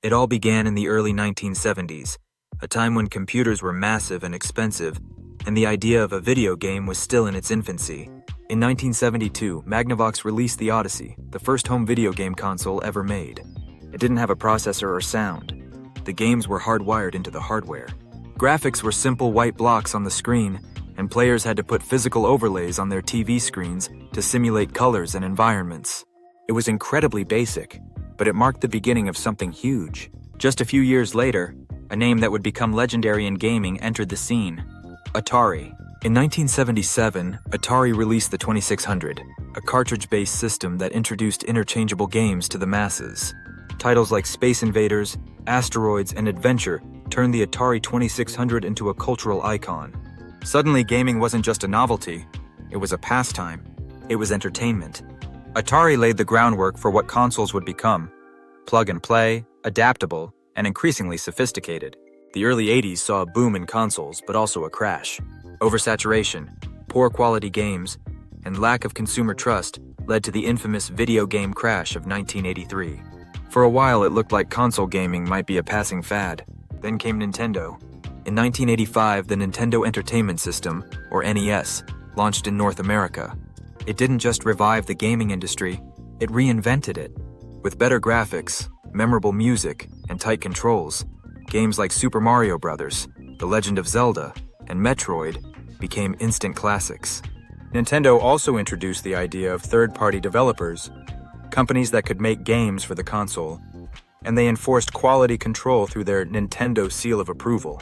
It all began in the early 1970s, a time when computers were massive and expensive, and the idea of a video game was still in its infancy. In 1972, Magnavox released the Odyssey, the first home video game console ever made. It didn't have a processor or sound. The games were hardwired into the hardware. Graphics were simple white blocks on the screen, and players had to put physical overlays on their TV screens to simulate colors and environments. It was incredibly basic, but it marked the beginning of something huge. Just a few years later, a name that would become legendary in gaming entered the scene: Atari. In 1977, Atari released the 2600, a cartridge-based system that introduced interchangeable games to the masses. Titles like Space Invaders, Asteroids, and Adventure turned the Atari 2600 into a cultural icon. Suddenly, gaming wasn't just a novelty, it was a pastime. It was entertainment. Atari laid the groundwork for what consoles would become: plug and play, adaptable, and increasingly sophisticated. The early 80s saw a boom in consoles, but also a crash. Oversaturation, poor quality games, and lack of consumer trust led to the infamous video game crash of 1983. For a while, it looked like console gaming might be a passing fad. Then came Nintendo. In 1985, the Nintendo Entertainment System, or NES, launched in North America. It didn't just revive the gaming industry, it reinvented it. With better graphics, memorable music, and tight controls, games like Super Mario Bros., The Legend of Zelda, and Metroid became instant classics. Nintendo also introduced the idea of third-party developers, companies that could make games for the console, and they enforced quality control through their Nintendo Seal of Approval.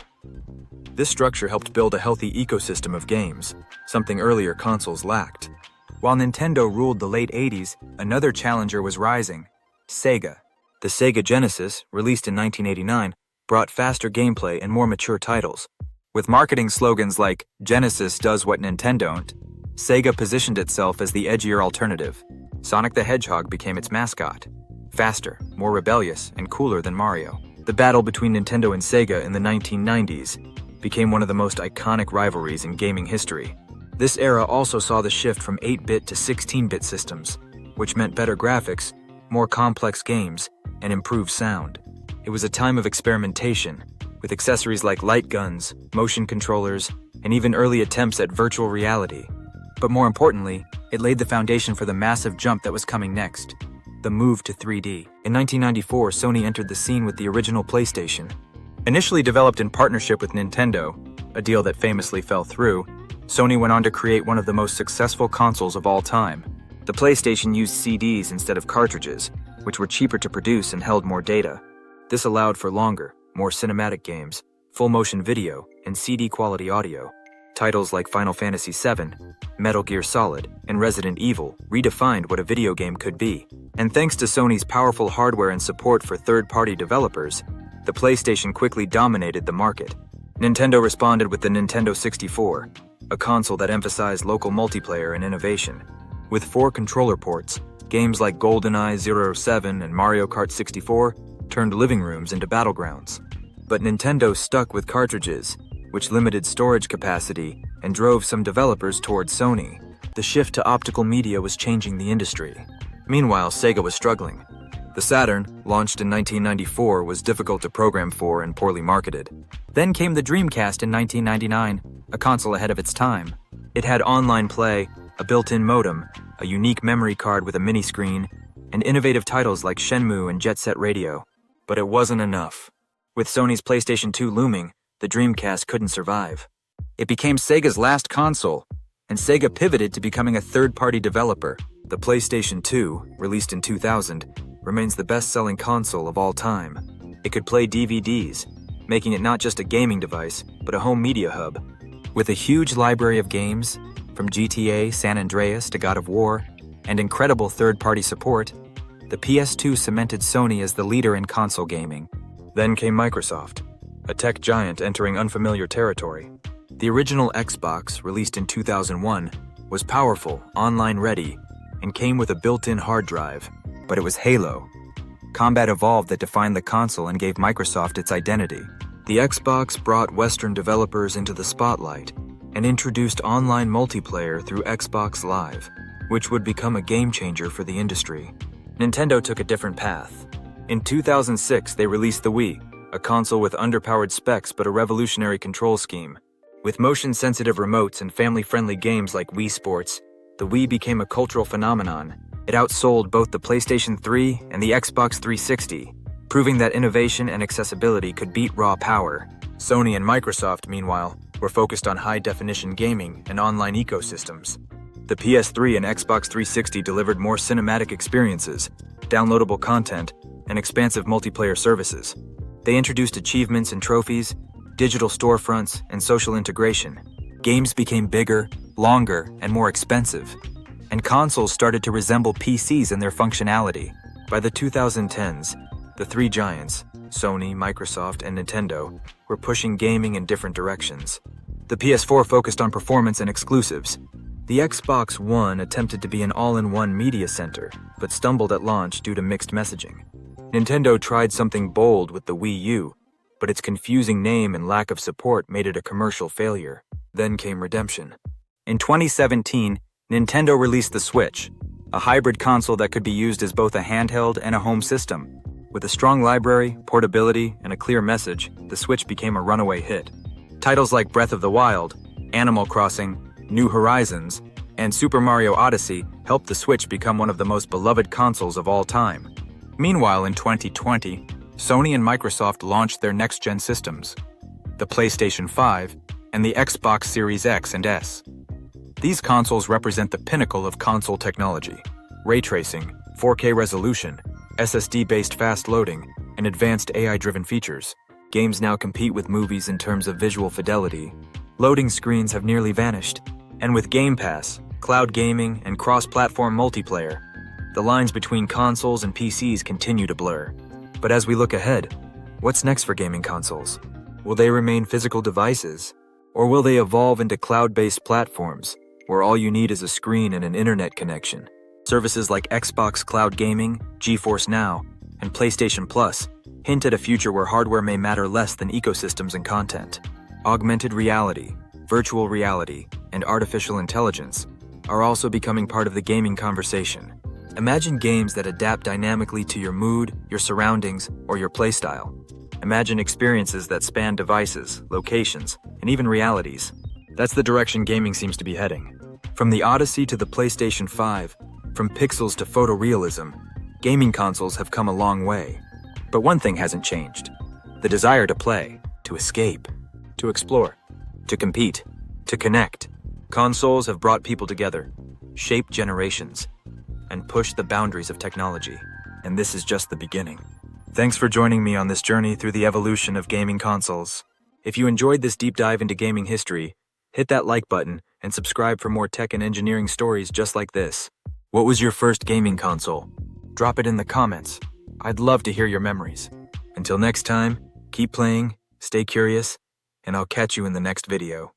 This structure helped build a healthy ecosystem of games, something earlier consoles lacked. While Nintendo ruled the late 80s, another challenger was rising: Sega. The Sega Genesis, released in 1989, brought faster gameplay and more mature titles. With marketing slogans like "Genesis does what Nintendo don't," Sega positioned itself as the edgier alternative. Sonic the Hedgehog became its mascot. Faster, more rebellious, and cooler than Mario. The battle between Nintendo and Sega in the 1990s became one of the most iconic rivalries in gaming history. This era also saw the shift from 8-bit to 16-bit systems, which meant better graphics, more complex games, and improved sound. It was a time of experimentation, with accessories like light guns, motion controllers, and even early attempts at virtual reality. But more importantly, it laid the foundation for the massive jump that was coming next: the move to 3D. In 1994, Sony entered the scene with the original PlayStation. Initially developed in partnership with Nintendo, a deal that famously fell through, Sony went on to create one of the most successful consoles of all time. The PlayStation used CDs instead of cartridges, which were cheaper to produce and held more data. This allowed for longer, more cinematic games, full-motion video, and CD-quality audio. Titles like Final Fantasy VII, Metal Gear Solid, and Resident Evil redefined what a video game could be. And thanks to Sony's powerful hardware and support for third-party developers, the PlayStation quickly dominated the market. Nintendo responded with the Nintendo 64, a console that emphasized local multiplayer and innovation. With 4 controller ports, games like GoldenEye 007 and Mario Kart 64 turned living rooms into battlegrounds. But Nintendo stuck with cartridges, which limited storage capacity and drove some developers towards Sony. The shift to optical media was changing the industry. Meanwhile, Sega was struggling. The Saturn, launched in 1994, was difficult to program for and poorly marketed. Then came the Dreamcast in 1999, a console ahead of its time. It had online play, a built-in modem, a unique memory card with a mini-screen, and innovative titles like Shenmue and Jet Set Radio. But it wasn't enough. With Sony's PlayStation 2 looming, the Dreamcast couldn't survive. It became Sega's last console, and Sega pivoted to becoming a third-party developer. The PlayStation 2, released in 2000, remains the best-selling console of all time. It could play DVDs, making it not just a gaming device, but a home media hub. With a huge library of games, from GTA, San Andreas to God of War, and incredible third-party support, the PS2 cemented Sony as the leader in console gaming. Then came Microsoft, a tech giant entering unfamiliar territory. The original Xbox, released in 2001, was powerful, online-ready, and came with a built-in hard drive. But it was Halo, Combat Evolved, that defined the console and gave Microsoft its identity. The Xbox brought Western developers into the spotlight and introduced online multiplayer through Xbox Live, which would become a game-changer for the industry. Nintendo took a different path. In 2006, they released the Wii, a console with underpowered specs but a revolutionary control scheme. With motion-sensitive remotes and family-friendly games like Wii Sports, the Wii became a cultural phenomenon. It outsold both the PlayStation 3 and the Xbox 360, proving that innovation and accessibility could beat raw power. Sony and Microsoft, meanwhile, were focused on high-definition gaming and online ecosystems. The PS3 and Xbox 360 delivered more cinematic experiences, downloadable content, and expansive multiplayer services. They introduced achievements and trophies, digital storefronts, and social integration. Games became bigger, longer, and more expensive. And consoles started to resemble PCs in their functionality. By the 2010s, the three giants, Sony, Microsoft, and Nintendo, were pushing gaming in different directions. The PS4 focused on performance and exclusives. The Xbox One attempted to be an all-in-one media center, but stumbled at launch due to mixed messaging. Nintendo tried something bold with the Wii U, but its confusing name and lack of support made it a commercial failure. Then came redemption. In 2017, Nintendo released the Switch, a hybrid console that could be used as both a handheld and a home system. With a strong library, portability, and a clear message, the Switch became a runaway hit. Titles like Breath of the Wild, Animal Crossing, New Horizons, and Super Mario Odyssey helped the Switch become one of the most beloved consoles of all time. Meanwhile, in 2020, Sony and Microsoft launched their next-gen systems, the PlayStation 5 and the Xbox Series X and S. These consoles represent the pinnacle of console technology: ray tracing, 4K resolution, SSD-based fast loading, and advanced AI-driven features. Games now compete with movies in terms of visual fidelity. Loading screens have nearly vanished, and with Game Pass, cloud gaming, and cross-platform multiplayer, the lines between consoles and PCs continue to blur. But as we look ahead, what's next for gaming consoles? Will they remain physical devices, or will they evolve into cloud-based platforms where all you need is a screen and an internet connection? Services like Xbox Cloud Gaming, GeForce Now, and PlayStation Plus hint at a future where hardware may matter less than ecosystems and content. Augmented reality, virtual reality, and artificial intelligence are also becoming part of the gaming conversation. Imagine games that adapt dynamically to your mood, your surroundings, or your playstyle. Imagine experiences that span devices, locations, and even realities. That's the direction gaming seems to be heading. From the Odyssey to the PlayStation 5, from pixels to photorealism, gaming consoles have come a long way. But one thing hasn't changed: the desire to play, to escape, to explore, to compete, to connect. Consoles have brought people together, shaped generations, and pushed the boundaries of technology. And this is just the beginning. Thanks for joining me on this journey through the evolution of gaming consoles. If you enjoyed this deep dive into gaming history, hit that like button and subscribe for more tech and engineering stories just like this. What was your first gaming console? Drop it in the comments. I'd love to hear your memories. Until next time, keep playing, stay curious, and I'll catch you in the next video.